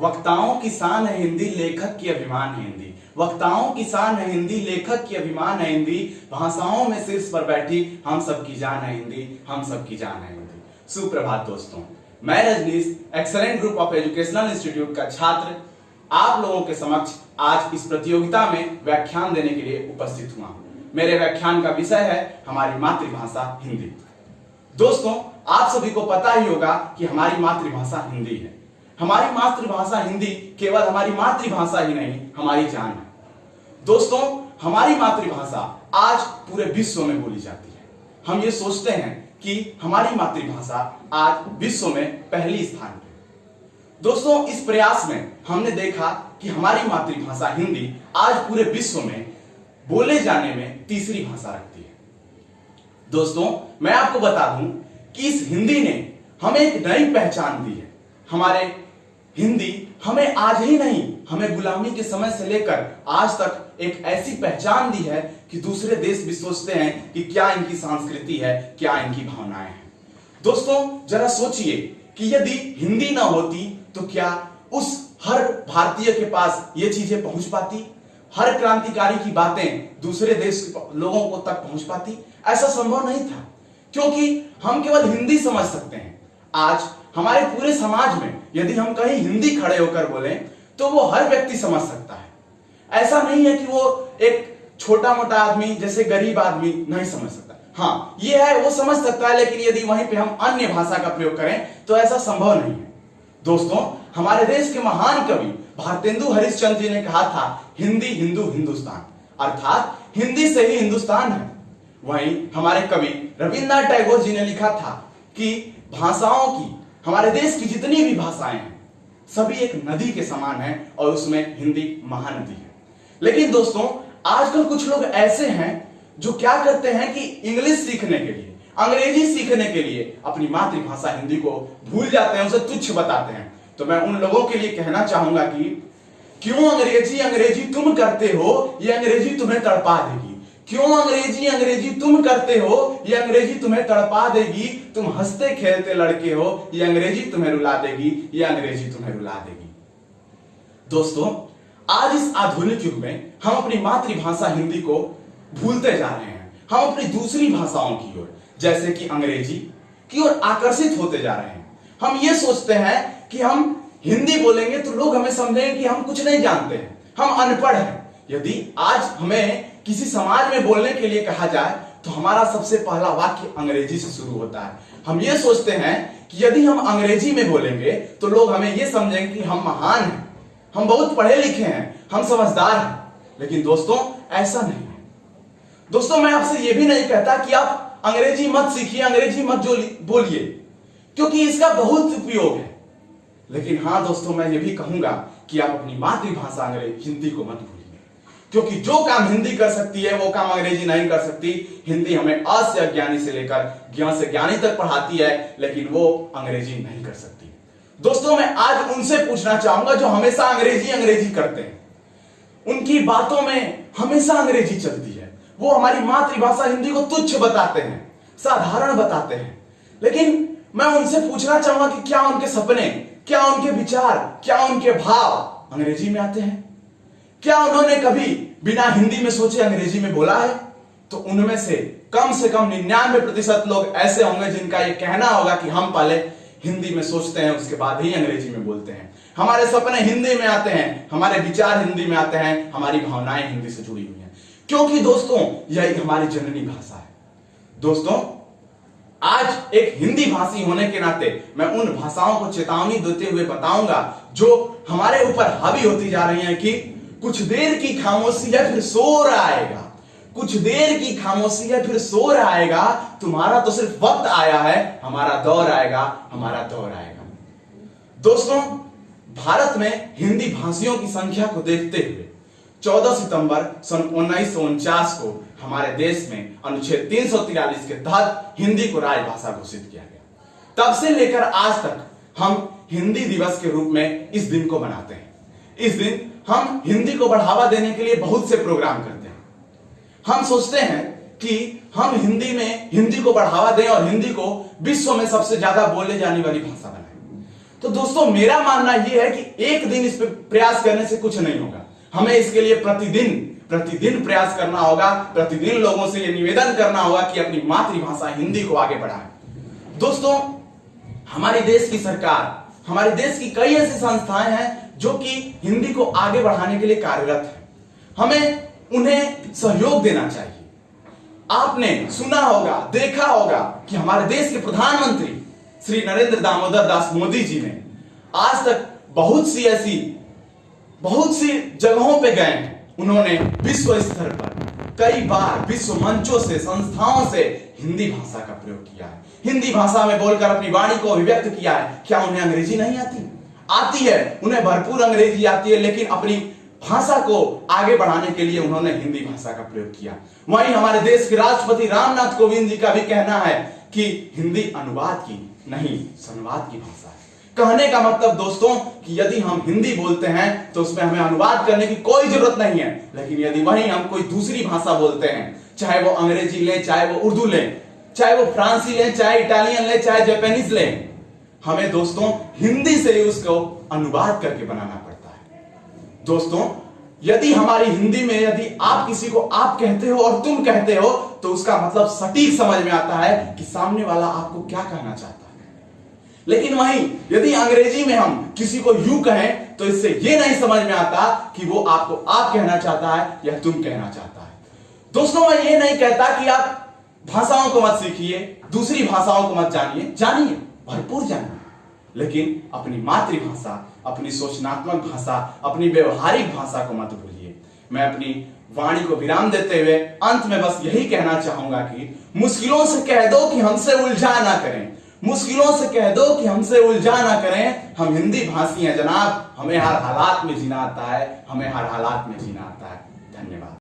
वक्ताओं की शान है हिंदी, लेखक की अभिमान है हिंदी। वक्ताओं की शान है हिंदी, लेखक की अभिमान है हिंदी। भाषाओं में शीर्ष पर बैठी हम सब की जान है हिंदी, हम सब की जान है हिंदी। सुप्रभात दोस्तों, मैं Rajneesh excellent group of educational institute का छात्र आप लोगों के समक्ष आज इस प्रतियोगिता में व्याख्यान देने के लिए उपस्थित हुआ। मेरे व्याख्यान का विषय है हमारी मातृभाषा हिंदी। दोस्तों, आप सभी को पता ही होगा कि हमारी मातृभाषा हिंदी है। हमारी मातृभाषा हिंदी केवल हमारी मातृभाषा ही नहीं, हमारी जान है। दोस्तों, हमारी मातृभाषा आज पूरे विश्व में बोली जाती है। हम ये सोचते हैं कि हमारी मातृभाषा आज विश्व में पहली स्थान पे। दोस्तों, इस प्रयास में हमने देखा कि हमारी मातृभाषा हिंदी आज पूरे विश्व में बोले जाने में तीसरी भाषा रखती है। दोस्तों, मैं आपको बता दूं कि इस हिंदी ने हमें एक नई पहचान दी है। हमारे हिंदी हमें आज ही नहीं, हमें गुलामी के समय से लेकर आज तक एक ऐसी पहचान दी है कि दूसरे देश भी सोचते हैं कि क्या इनकी संस्कृति है, क्या इनकी भावनाएं हैं। दोस्तों, जरा सोचिए कि यदि हिंदी ना होती तो क्या उस हर भारतीय के पास ये चीजें पहुंच पाती? हर क्रांतिकारी की बातें दूसरे देश के लोगों को तक पहुंच पाती? ऐसा संभव नहीं था, क्योंकि हम केवल हिंदी समझ सकते हैं। आज हमारे पूरे समाज में यदि हम कहीं हिंदी खड़े होकर बोलें तो वो हर व्यक्ति समझ सकता है। ऐसा नहीं है कि वो एक छोटा मोटा आदमी जैसे गरीब आदमी नहीं समझ सकता। हाँ, ये है, वो समझ सकता है, लेकिन यदि वहीं पे हम अन्य भाषा का प्रयोग करें तो ऐसा संभव नहीं है। दोस्तों, हमारे देश के महान कवि भारतेंदु हरिश्चंद्र जी ने कहा था, हिंदी हिंदू हिंदुस्तान, अर्थात हिंदी से ही हिंदुस्तान है। वहीं हमारे कवि रविन्द्रनाथ टैगोर जी ने लिखा था कि भाषाओं की, हमारे देश की जितनी भी भाषाएं हैं सभी एक नदी के समान हैं और उसमें हिंदी महानदी है। लेकिन दोस्तों, आजकल कुछ लोग ऐसे हैं जो क्या करते हैं कि इंग्लिश सीखने के लिए, अंग्रेजी सीखने के लिए अपनी मातृभाषा हिंदी को भूल जाते हैं, उसे तुच्छ बताते हैं। तो मैं उन लोगों के लिए कहना चाहूंगा कि क्यों अंग्रेजी अंग्रेजी तुम करते हो, ये अंग्रेजी तुम्हें तड़पा देगी। क्यों अंग्रेजी अंग्रेजी तुम करते हो, ये अंग्रेजी तुम्हें तड़पा देगी। तुम हंसते खेलते लड़के हो, ये अंग्रेजी तुम्हें रुला देगी, ये अंग्रेजी तुम्हें रुला देगी। दोस्तों, आज इस आधुनिक युग में हम अपनी मातृभाषा हिंदी को भूलते जा रहे हैं। हम अपनी दूसरी भाषाओं की ओर, जैसे कि अंग्रेजी की ओर आकर्षित होते जा रहे हैं। हम ये सोचते हैं कि हम हिंदी बोलेंगे तो लोग हमें समझेंगे कि हम कुछ नहीं जानते हैं, हम अनपढ़ हैं। यदि आज हमें किसी समाज में बोलने के लिए कहा जाए तो हमारा सबसे पहला वाक्य अंग्रेजी से शुरू होता है। हम ये सोचते हैं कि यदि हम अंग्रेजी में बोलेंगे तो लोग हमें ये समझेंगे कि हम महान हैं, हम बहुत पढ़े लिखे हैं, हम समझदार हैं। लेकिन दोस्तों, ऐसा नहीं है। दोस्तों, मैं आपसे ये भी नहीं कहता कि आप अंग्रेजी मत सीखिए, अंग्रेजी मत बोलिए, क्योंकि इसका बहुत उपयोग है। लेकिन हाँ दोस्तों, मैं ये भी कहूंगा कि आप अपनी मातृभाषा अंग्रेजी हिंदी को मत भूलिए, क्योंकि जो काम हिंदी कर सकती है वो काम अंग्रेजी नहीं कर सकती। हिंदी हमें अ से अज्ञानी से लेकर ज्ञान से ज्ञानी तक पढ़ाती है, लेकिन वो अंग्रेजी नहीं कर सकती। दोस्तों, मैं आज उनसे पूछना चाहूंगा जो हमेशा अंग्रेजी अंग्रेजी करते हैं, उनकी बातों में हमेशा अंग्रेजी चलती है। वो हमारी मातृभाषा हिंदी को तुच्छ बताते हैं, साधारण बताते हैं। लेकिन मैं उनसे पूछना चाहूंगा कि क्या उनके सपने, क्या उनके विचार, क्या उनके भाव अंग्रेजी में आते हैं? क्या उन्होंने कभी बिना हिंदी में सोचे अंग्रेजी में बोला है? तो उनमें से कम 99% लोग ऐसे होंगे जिनका यह कहना होगा कि हम पहले हिंदी में सोचते हैं, उसके बाद ही अंग्रेजी में बोलते हैं। हमारे सपने हिंदी में आते हैं, हमारे विचार हिंदी में आते हैं, हमारी भावनाएं हिंदी से जुड़ी हुई हैं, क्योंकि दोस्तों यही हमारी जननी भाषा है। दोस्तों, आज एक हिंदी भाषी होने के नाते मैं उन भाषाओं को चेतावनी देते हुए बताऊंगा जो हमारे ऊपर हावी होती जा रही हैं कि कुछ देर की खामोशी है फिर शोर आएगा, कुछ देर की खामोशी है फिर शोर आएगा। तुम्हारा तो सिर्फ वक्त आया है, हमारा दौर आएगा, हमारा दौर आएगा। दोस्तों, भारत में हिंदी भाषियों की संख्या को देखते हुए 14 सितंबर सन 1949 को हमारे देश में अनुच्छेद 343 के तहत हिंदी को राजभाषा घोषित किया गया। तब से लेकर आज तक हम हिंदी दिवस के रूप में इस दिन को मनाते हैं। इस दिन हम हिंदी को बढ़ावा देने के लिए बहुत से प्रोग्राम करते हैं। हम सोचते हैं कि हम हिंदी को बढ़ावा दें और हिंदी को विश्व में सबसे ज्यादा बोले जाने वाली भाषा बनाएं। तो दोस्तों मेरा मानना यह है कि एक दिन इस पे प्रयास करने से कुछ नहीं होगा। हमें इसके लिए प्रतिदिन प्रयास करना होगा, प्रतिदिन लोगों से यह निवेदन करना होगा कि अपनी मातृभाषा हिंदी को आगे बढ़ाएं। दोस्तों हमारे देश की सरकार, हमारे देश की कई ऐसी संस्थाएं हैं जो कि हिंदी को आगे बढ़ाने के लिए कार्यरत हैं। हमें उन्हें सहयोग देना चाहिए। आपने सुना होगा, देखा होगा कि हमारे देश के प्रधानमंत्री श्री नरेंद्र दामोदर दास मोदी जी ने आज तक बहुत सी जगहों पे गए हैं। उन्होंने विश्व स्तर पर कई बार विश्व मंचों से, संस्थाओं से हिंदी भाषा का प्रयोग किया है, हिंदी भाषा में बोलकर अपनी वाणी को अभिव्यक्त किया है। क्या उन्हें अंग्रेजी नहीं आती? आती है, उन्हें भरपूर अंग्रेजी आती है, लेकिन अपनी भाषा को आगे बढ़ाने के लिए उन्होंने हिंदी भाषा का प्रयोग किया। वहीं हमारे देश के राष्ट्रपति रामनाथ कोविंद जी का भी कहना है कि हिंदी अनुवाद की नहीं, संवाद की भाषा है। कहने का मतलब दोस्तों कि यदि हम हिंदी बोलते हैं तो उसमें हमें अनुवाद करने की कोई जरूरत नहीं है, लेकिन यदि वहीं हम कोई दूसरी भाषा बोलते हैं, चाहे वो अंग्रेजी ले, चाहे वो उर्दू ले, चाहे वो फ्रांसी ले, चाहे इटालियन ले, चाहे जापानीज ले, हमें दोस्तों हिंदी से ही उसको अनुवाद करके बनाना पड़ता है। दोस्तों यदि हमारी हिंदी में यदि आप किसी को आप कहते हो और तुम कहते हो तो उसका मतलब सटीक समझ में आता है कि सामने वाला आपको क्या कहना चाहता है। लेकिन वहीं यदि अंग्रेजी में हम किसी को यू कहें तो इससे यह नहीं समझ में आता कि वो आपको आप कहना चाहता है या तुम कहना चाहता है। दोस्तों मैं ये नहीं कहता कि आप भाषाओं को मत सीखिए, दूसरी भाषाओं को मत जानिए, भरपूर जानिए, लेकिन अपनी मातृभाषा, अपनी सोचनात्मक भाषा, अपनी व्यवहारिक भाषा को मत भूलिए। मैं अपनी वाणी को विराम देते हुए अंत में बस यही कहना चाहूंगा कि मुश्किलों से कह दो कि हमसे उलझा ना करें, मुश्किलों से कह दो कि हमसे उलझा ना करें। हम हिंदी भाषी हैं जनाब, हमें हर हालात में जीना आता है, हमें हर हालात में जीना आता है। धन्यवाद।